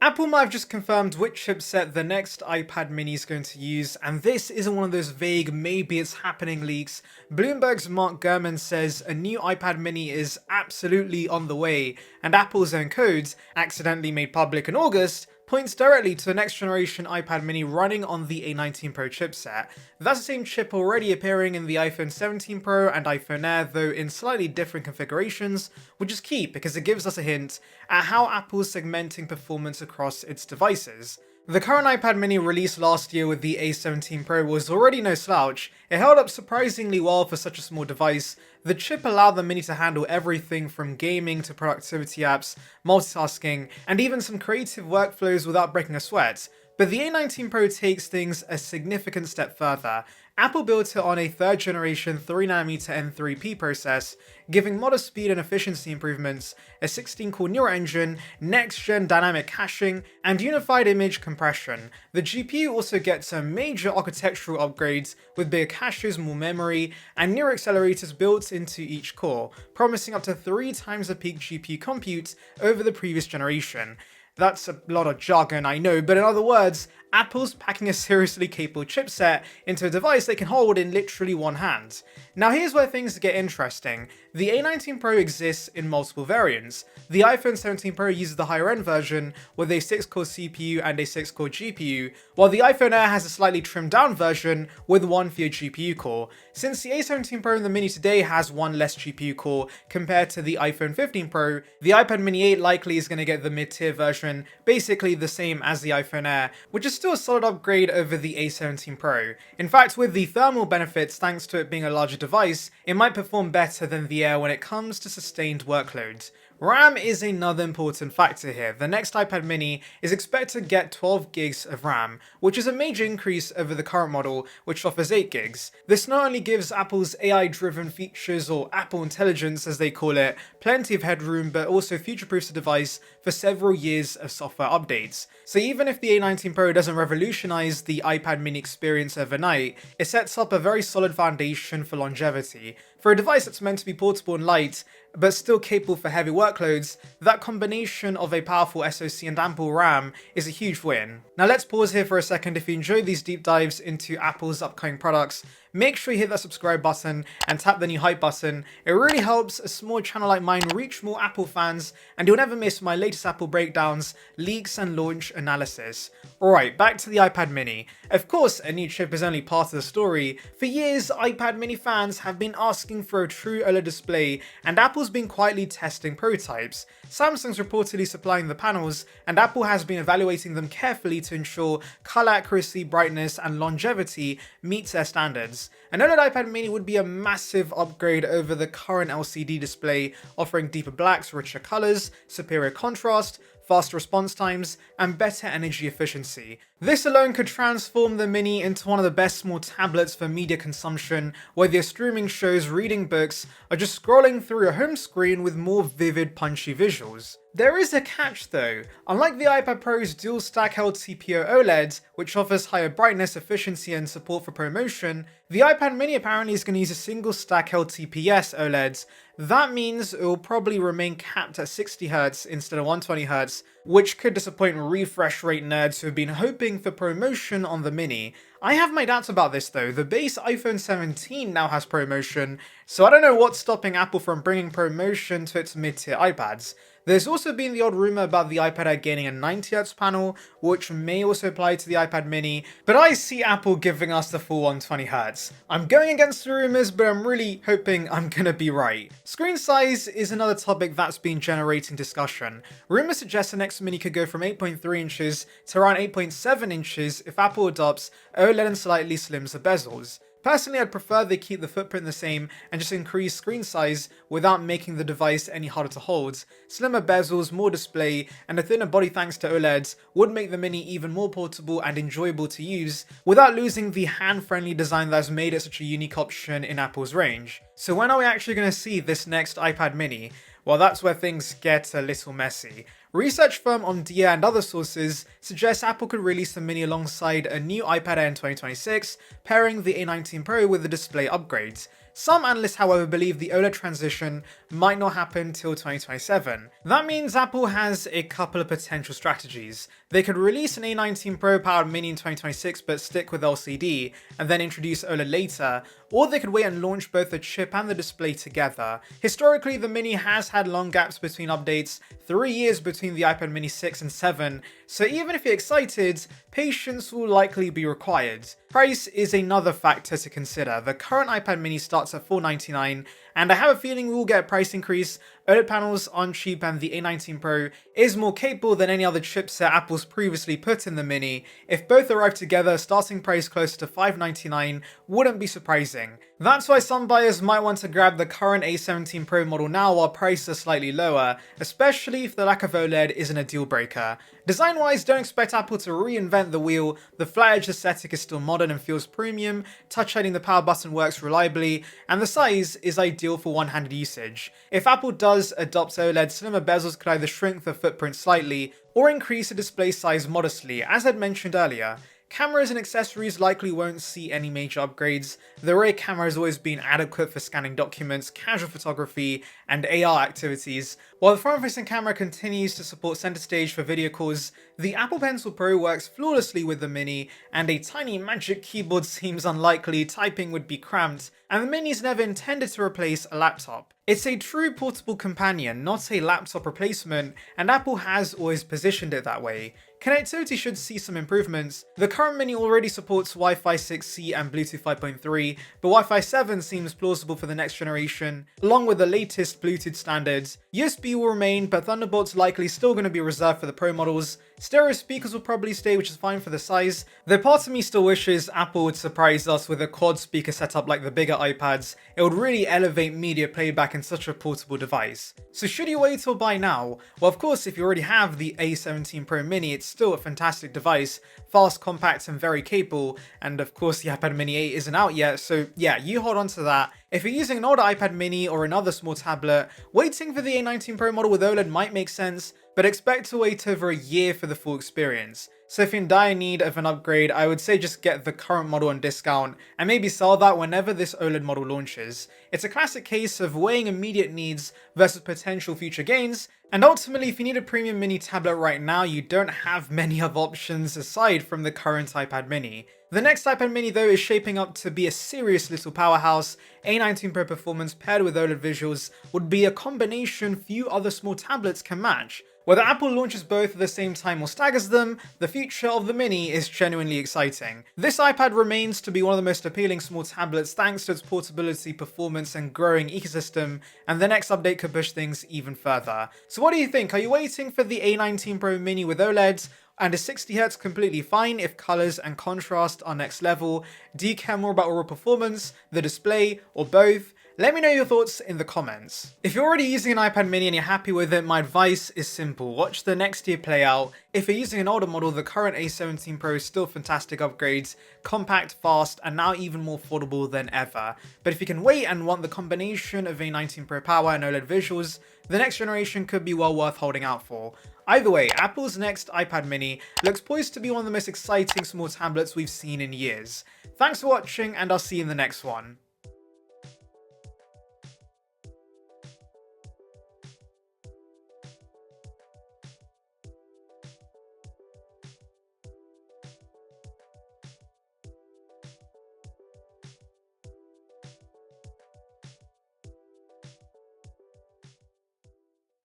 Apple might have just confirmed which chipset the next iPad mini is going to use, and this isn't one of those vague maybe it's happening leaks. Bloomberg's Mark Gurman says a new iPad mini is absolutely on the way, and Apple's own codes, accidentally made public in August, points directly to the next generation iPad mini running on the A19 Pro chipset. That's the same chip already appearing in the iPhone 17 Pro and iPhone Air, though in slightly different configurations, which is key because it gives us a hint at how Apple's segmenting performance across its devices. The current iPad mini released last year with the A17 Pro was already no slouch. It held up surprisingly well for such a small device. The chip allowed the mini to handle everything from gaming to productivity apps, multitasking, and even some creative workflows without breaking a sweat. But the A19 Pro takes things a significant step further. Apple built it on a 3rd generation 3nm N3P process, giving modest speed and efficiency improvements, a 16-core neural engine, next-gen dynamic caching, and unified image compression. The GPU also gets some major architectural upgrades with bigger caches, more memory, and neural accelerators built into each core, promising up to 3 times the peak GPU compute over the previous generation. That's a lot of jargon, I know, but in other words, Apple's packing a seriously capable chipset into a device they can hold in literally one hand. Now here's where things get interesting. The A19 Pro exists in multiple variants. The iPhone 17 Pro uses the higher end version with a 6-core CPU and a 6-core GPU, while the iPhone Air has a slightly trimmed down version with 1 fewer GPU core. Since the A17 Pro and the Mini today has 1 less GPU core compared to the iPhone 15 Pro, the iPad Mini 8 likely is going to get the mid-tier version, basically the same as the iPhone Air, which is still a solid upgrade over the A17 Pro. In fact, with the thermal benefits thanks to it being a larger device, it might perform better than the Air when it comes to sustained workloads. RAM is another important factor here. The next iPad mini is expected to get 12 gigs of RAM, which is a major increase over the current model, which offers 8 gigs. This not only gives Apple's AI-driven features, or Apple Intelligence as they call it, plenty of headroom, but also future-proofs the device for several years of software updates. So even if the A19 Pro doesn't revolutionize the iPad mini experience overnight, it sets up a very solid foundation for longevity. For a device that's meant to be portable and light, but still capable for heavy workloads, that combination of a powerful SoC and ample RAM is a huge win. Now let's pause here for a second. If you enjoy these deep dives into Apple's upcoming products, make sure you hit that subscribe button and tap the new hype button. It really helps a small channel like mine reach more Apple fans, and you'll never miss my latest Apple breakdowns, leaks, and launch analysis. Alright, back to the iPad mini. Of course, a new chip is only part of the story. For years, iPad mini fans have been asking for a true OLED display, and Apple's been quietly testing prototypes. Samsung's reportedly supplying the panels, and Apple has been evaluating them carefully to ensure color accuracy, brightness, and longevity meets their standards. An OLED iPad mini would be a massive upgrade over the current LCD display, offering deeper blacks, richer colors, superior contrast, faster response times, and better energy efficiency. This alone could transform the Mini into one of the best small tablets for media consumption, whether you're streaming shows, reading books, or just scrolling through your home screen with more vivid, punchy visuals. There is a catch though. Unlike the iPad Pro's dual stack LTPO OLED, which offers higher brightness, efficiency, and support for ProMotion, the iPad Mini apparently is going to use a single stack LTPS OLEDs. That means it will probably remain capped at 60Hz instead of 120Hz, which could disappoint refresh rate nerds who have been hoping for ProMotion on the Mini. I have my doubts about this though. The base iPhone 17 now has ProMotion, so I don't know what's stopping Apple from bringing ProMotion to its mid-tier iPads. There's also been the odd rumor about the iPad Air gaining a 90Hz panel, which may also apply to the iPad mini, but I see Apple giving us the full 120Hz. I'm going against the rumors, but I'm really hoping I'm gonna be right. Screen size is another topic that's been generating discussion. Rumors suggest the next mini could go from 8.3 inches to around 8.7 inches if Apple adopts OLED and slightly slims the bezels. Personally, I'd prefer they keep the footprint the same and just increase screen size without making the device any harder to hold. Slimmer bezels, more display, and a thinner body thanks to OLEDs would make the Mini even more portable and enjoyable to use without losing the hand-friendly design that has made it such a unique option in Apple's range. So when are we actually going to see this next iPad mini? Well, that's where things get a little messy. Research firm Omdia and other sources suggest Apple could release the Mini alongside a new iPad Air in 2026, pairing the A19 Pro with the display upgrades. Some analysts, however, believe the OLED transition might not happen till 2027. That means Apple has a couple of potential strategies. They could release an A19 Pro powered mini in 2026 but stick with LCD and then introduce OLED later, or they could wait and launch both the chip and the display together. Historically, the mini has had long gaps between updates, 3 years between the iPad mini 6 and 7, so even if you're excited, patience will likely be required. Price is another factor to consider. The current iPad mini starts at $499, and I have a feeling we will get a price increase. OLED panels aren't cheap, and the A19 Pro is more capable than any other chipset Apple's previously put in the mini. If both arrive together, starting price closer to $599 wouldn't be surprising. That's why some buyers might want to grab the current A17 Pro model now while prices are slightly lower, especially if the lack of OLED isn't a deal breaker. Design-wise, don't expect Apple to reinvent the wheel. The flat edge aesthetic is still modern and feels premium, touch hiding the power button works reliably, and the size is ideal for one-handed usage. If Apple does adopt OLED, slimmer bezels could either shrink the footprint slightly or increase the display size modestly, as I'd mentioned earlier. Cameras and accessories likely won't see any major upgrades. The rear camera has always been adequate for scanning documents, casual photography, and AR activities. While the front-facing camera continues to support center stage for video calls, the Apple Pencil Pro works flawlessly with the Mini, and a tiny magic keyboard seems unlikely. Typing would be cramped, and the Mini is never intended to replace a laptop. It's a true portable companion, not a laptop replacement, and Apple has always positioned it that way. Connectivity should see some improvements. The current Mini already supports Wi-Fi 6E and Bluetooth 5.3, but Wi-Fi 7 seems plausible for the next generation, along with the latest Bluetooth standards. USB will remain, but Thunderbolt's likely still going to be reserved for the Pro models. Stereo speakers will probably stay, which is fine for the size, though part of me still wishes Apple would surprise us with a quad speaker setup like the bigger iPads. It would really elevate media playback in such a portable device. So should you wait or buy now? Well, of course, if you already have the A17 Pro Mini, it's still a fantastic device, fast, compact, and very capable, and of course the iPad Mini 8 isn't out yet, so yeah, you hold on to that. If you're using an older iPad Mini or another small tablet, waiting for the A19 Pro model with OLED might make sense, but expect to wait over a year for the full experience. So if you're in dire need of an upgrade, I would say just get the current model on discount and maybe sell that whenever this OLED model launches. It's a classic case of weighing immediate needs versus potential future gains, and ultimately if you need a premium mini tablet right now, you don't have many other options aside from the current iPad mini. The next iPad mini though is shaping up to be a serious little powerhouse. A19 Pro performance paired with OLED visuals would be a combination few other small tablets can match. Whether Apple launches both at the same time or staggers them, the future of the Mini is genuinely exciting. This iPad remains to be one of the most appealing small tablets thanks to its portability, performance, and growing ecosystem, and the next update could push things even further. So what do you think? Are you waiting for the A19 Pro Mini with OLED? And is 60Hz completely fine if colors and contrast are next level? Do you care more about overall performance, the display, or both? Let me know your thoughts in the comments. If you're already using an iPad mini and you're happy with it, my advice is simple. Watch the next year play out. If you're using an older model, the current A17 Pro is still fantastic upgrades, compact, fast, and now even more affordable than ever. But if you can wait and want the combination of A19 Pro power and OLED visuals, the next generation could be well worth holding out for. Either way, Apple's next iPad mini looks poised to be one of the most exciting small tablets we've seen in years. Thanks for watching, and I'll see you in the next one.